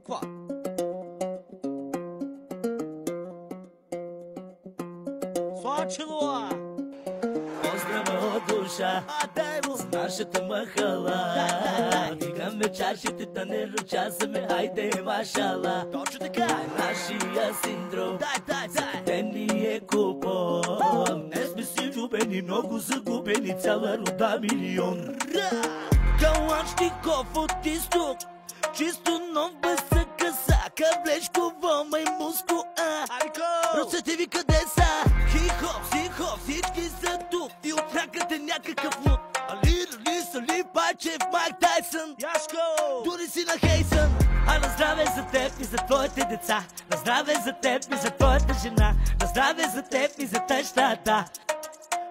Муква. Слачило! Поздрава от душа, с нашата махала. Дигаме чашите да не ръчасаме, хайде машала. Точно така! Нашия синдром, Дай! те ни е купон. Не сме си влюбени, много загубени, цяла рода милион. Каланчников от изток, чисто нов без съкъсака, Влешково маймуско, ръцете ви къде са? Хип-хоп, всички са тук и отракате някакъв лук. Али са ли Пайчев, Майк Тайсън, Яшко! дори си на Хейсън. А на здраве за теб и за твоите деца, на здраве за теб и за твоята жена, на здраве за теб и за тъщата,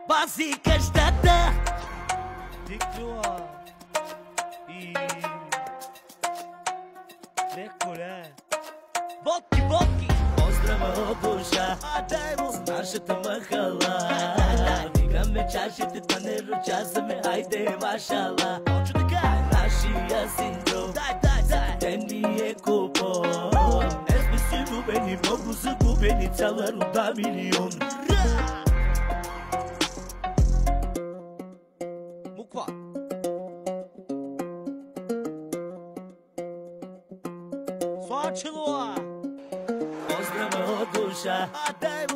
баси къщата. Диктуа и... Леколе! Водки! Поздрава от душа, с нашата махала. Дигаме чашите да не ръчасаме, хайде машала. Точно така! Нашия синдром, те ни е купон. Не сме си влюбени, много загубени, цяла рода милион. Муква. Слачило! Поздрава от душа,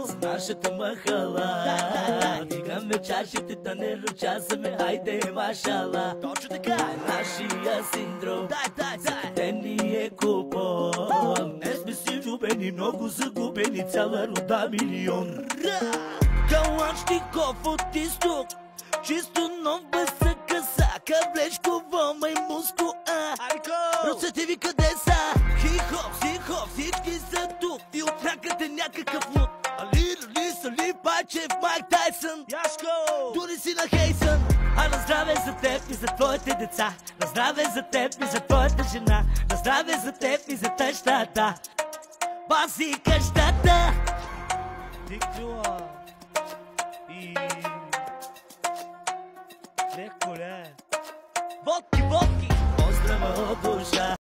с нашата махала. Дигаме чашите да не ръчасаме, хайде машала. Точно така! Нашия синдром, те ни е купон. Не сме си влюбени, много загубени, цяла рода милион. Каланчников от изток, чисто нов без съкъсака, Влешково маймуско, ръцете ви къде са? Хип-хоп, всички са тук и отракате някакъв лук. Али са ли Пайчев, Майк Тайсън, Яшко! дори си на Хейсън. А на здраве за теб и за твоите деца, на здраве за теб и за твоята жена, на здраве за теб и за тъщата, баси къщата. Диктуа